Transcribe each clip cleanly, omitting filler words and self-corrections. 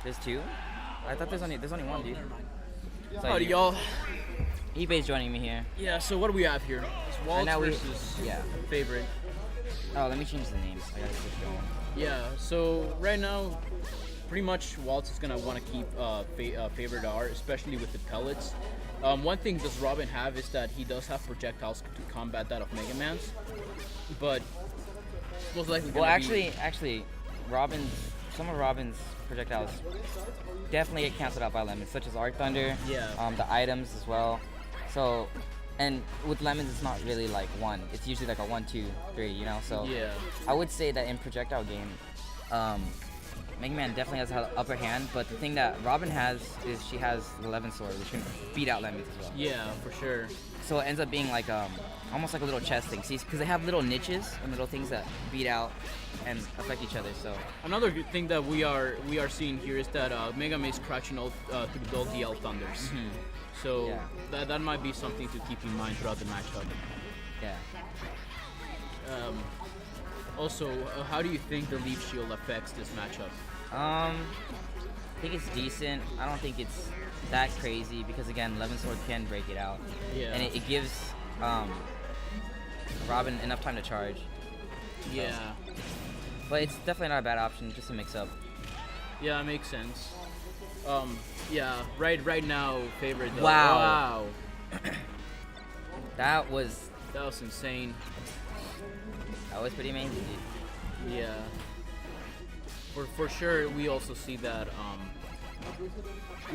There's two? I thought there's only one, dude. Howdy, y'all. eBay's joining me here. Yeah, so what do we have here? It's Waltz now versus Favorit. Oh, let me change the names. I gotta switch going. Yeah, so right now, pretty much Waltz is going to want to keep Favorit R, especially with the pellets. One thing does Robin have is that he does have projectiles to combat that of Mega Man's, but most likely Well, actually, some of Robin's projectiles definitely get canceled out by lemons, such as Arc Thunder. Yeah. The items as well. So, and with lemons, it's not really like one. It's usually like a 1, 2, 3. You know. So Yeah. I would say that in projectile game, Mega Man definitely has the upper hand. But the thing that Robin has is she has the Levin sword, which can beat out lemons as well. Yeah, for sure. So it ends up being like almost like a little chess thing. See, because they have little niches and little things that beat out and affect each other. So Another good thing that we are seeing here is that Mega Man is crouching all through the DL Thunders. So Yeah. that might be something to keep in mind throughout the matchup. yeah. Also, how do you think the Leaf Shield affects this matchup? I think it's decent. I don't think it's that crazy because again, Levin Sword can break it out. Yeah. And it gives Robin enough time to charge. Yeah. But it's definitely not a bad option just to mix up. Yeah, it makes sense. Yeah, right now, Favorit though. Wow. Wow. That was insane. pretty amazing, dude. Yeah. For sure, we also see that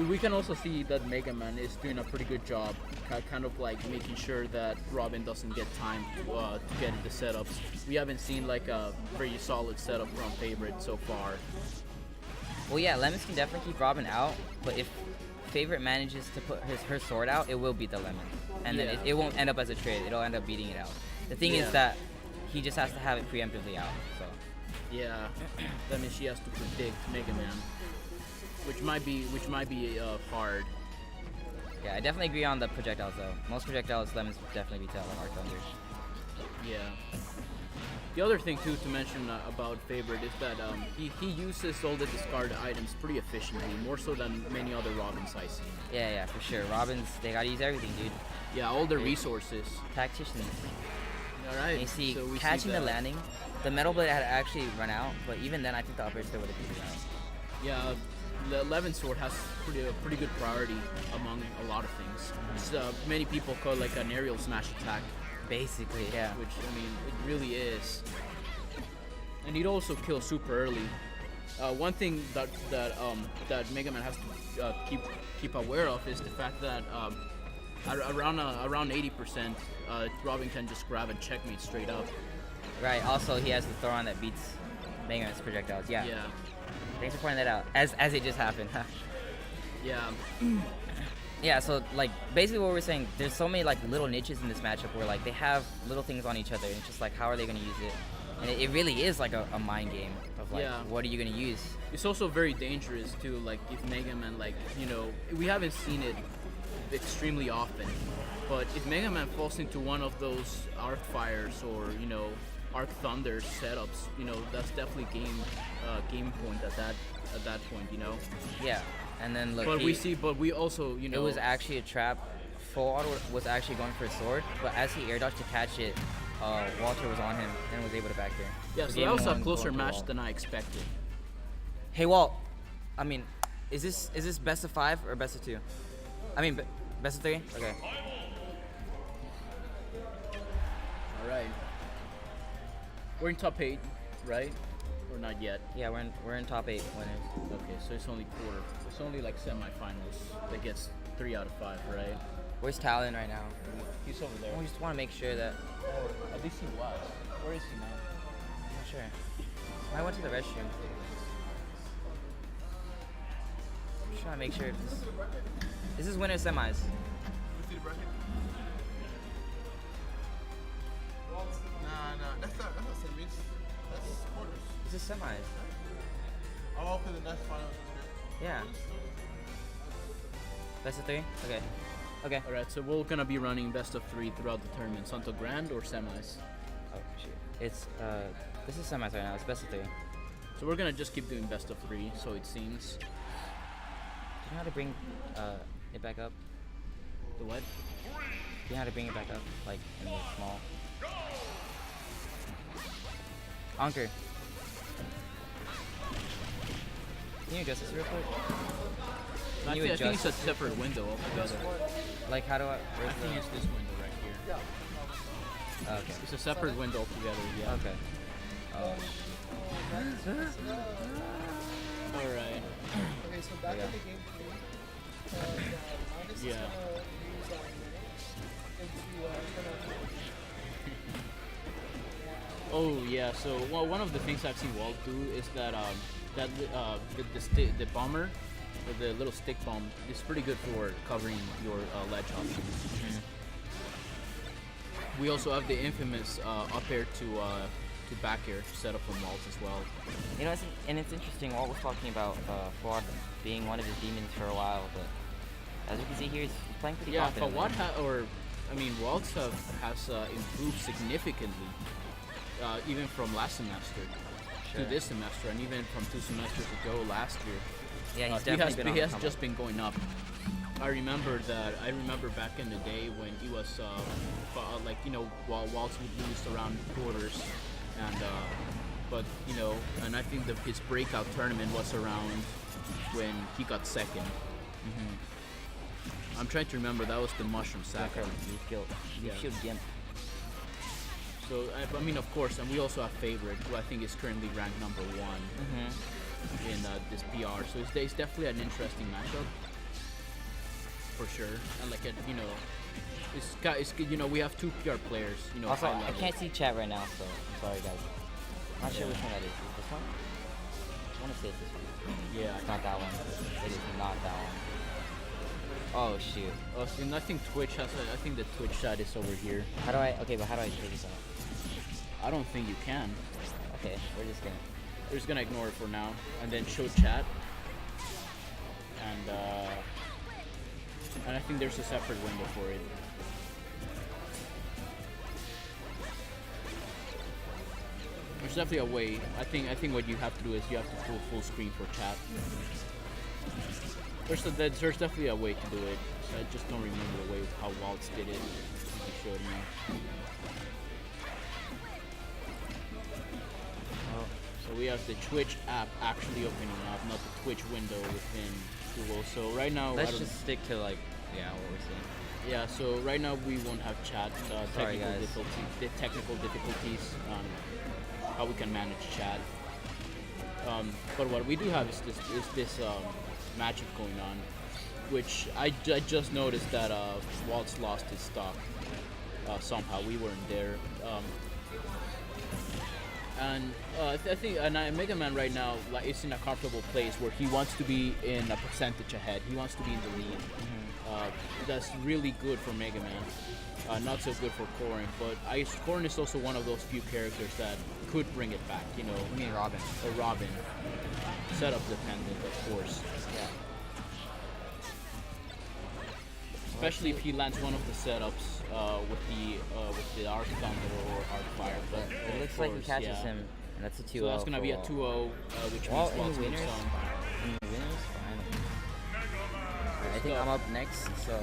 we can also see that Mega Man is doing a pretty good job, kind of like making sure that Robin doesn't get time to get the setups. We haven't seen like a very solid setup from Favorit so far. Well, yeah, Lemons can definitely keep Robin out, but if Favorit manages to put her sword out, it will beat the Lemon. And then it won't end up as a trade, it'll end up beating it out. The thing is that he just has to have it preemptively out, so. Yeah, that means she has to predict Mega Man, which might be hard. Yeah, I definitely agree on the projectiles though. Most projectiles, Lemons definitely beat out like Arc Thunder. Yeah. The other thing too to mention about Favorit is that he uses all the discarded items pretty efficiently, more so than many other Robins I see. Yeah, for sure. Robins, they gotta use everything, dude. Yeah, all the resources. Tacticians. All right. And you see, so we catching see the landing, the Metal Blade had actually run out, but even then, I think the upper still would have beat it out. Yeah, the 11 sword has a pretty good priority among a lot of things. It's, many people call it like an aerial smash attack. Basically, yeah. Which, I mean, it really is. And it also kills super early. One thing that Mega Man has to keep aware of is the fact that around 80%, Robin can just grab and checkmate straight up. Right. Also, he has the Thoron that beats Mega Man's projectiles. Yeah. Yeah. Thanks for pointing that out. As it just happened. Yeah. Yeah, so like basically what we're saying, there's so many like little niches in this matchup where like they have little things on each other, and it's just like how are they gonna use it? And it really is like a mind game of like what are you gonna use? It's also very dangerous too. Like if Mega Man, like we haven't seen it extremely often, but if Mega Man falls into one of those Arc Fires or Arc Thunder setups, that's definitely game point at that point, Yeah. And then look, but we also, it was actually a trap. Full auto was actually going for a sword, but as he air dodged to catch it, Walter was on him and was able to back there. Yeah, so that was a closer match than I expected. Hey Walt, I mean, is this best of 5 or best of 2? I mean, best of 3? Okay. All right. We're in top 8, right? Or not yet? Yeah, we're in top 8 winners. Okay, so it's only quarter. It's only like semifinals that gets 3 out of 5, right? Where's Talon right now? He's over there. We just want to make sure that. At least he was. Where is he now? I'm not sure. I went to the restroom. I'm just trying to make sure if this is winner semis. Nah, that's not semis. That's quarters. This is semis. Oh, okay, then that's finals. Yeah. Best of 3? Okay. Okay. All right, so we're gonna be running best of 3 throughout the tournament. Santo Grand or semis? Oh shit. It's this is semis right now. It's best of 3. So we're gonna just keep doing best of 3. So it seems. know how to bring it back up? The what? Do you know how to bring it back up? Like in the small. Anchor. Can you adjust this real quick? I Can you think it's adjust a separate window altogether. like how do I? I Where's think the? it's this window right here. Oh, okay. It's a separate window altogether. Yeah. Okay. Oh. All right. Okay, so back Yeah. in the game three, Linus is Yeah. gonna use into Oh yeah. So one of the things I've seen Walt do is that the bomber, or the little stick bomb, is pretty good for covering your ledge options. We also have the infamous up air to back air setup from Waltz as well. You know, it's interesting. Walt was talking about Fawad being one of his demons for a while, but as you can see here, he's playing pretty Yeah, confident. but Waltz has improved significantly, even from last semester to this semester, and even from 2 semesters ago last year. Yeah, he's definitely been on he the has come just up. been going up. I remember back in the day when he was like, you know, while Waltz would lose around quarters, and but you know, and I think that his breakout tournament was around when he got second. I'm trying to remember, that was the Mushroom Sack. You Yeah. killed Gimp. So I mean, of course, and we also have Favorit, who I think is currently ranked number 1 in this PR. So it's definitely an interesting matchup for sure. And like you know, it's you know, we have 2 PR players. You know, Also, high I level. can't see chat right now, so I'm sorry, guys. I'm not sure which one that is. Is it this one? I want to say it's this one. Yeah. It's not that one. It is not that one. Oh shoot. And I think Twitch has. I think the Twitch chat is over here. How do I? Okay, but how do I take this out? I don't think you can. Okay, we're just gonna. We're just gonna ignore it for now, and then show chat. And I think there's a separate window for it. There's definitely a way. I think what you have to do is you have to pull full screen for chat. There's definitely a way to do it. So I just don't remember the way how Waltz did it. He showed me. So we have the Twitch app actually opening up, not the Twitch window within Google. So right now, Let's just stick to like, yeah, what we're seeing. yeah. So right now we won't have chat. Sorry, Technical guys. difficulties. The technical difficulties on how we can manage chat. But what we do have is this magic going on, which I just noticed that Waltz lost his stock somehow. We weren't there. And I think Mega Man right now is in a comfortable place where he wants to be in a percentage ahead. He wants to be in the lead. That's really good for Mega Man. Not so good for Corrin, but Corrin is also one of those few characters that could bring it back. You know, I mean Robin. or Robin. Setup dependent, of course. Yeah. Especially if he lands one of the setups with the Arc Thunder or Arc Fire. But It looks of like he course, catches yeah. him, and that's a 2-0. So that's gonna for be a Walt. 2-0, which Walt means in Waltz the moves winners. on. In the winners, finally. I think So- I'm up next, so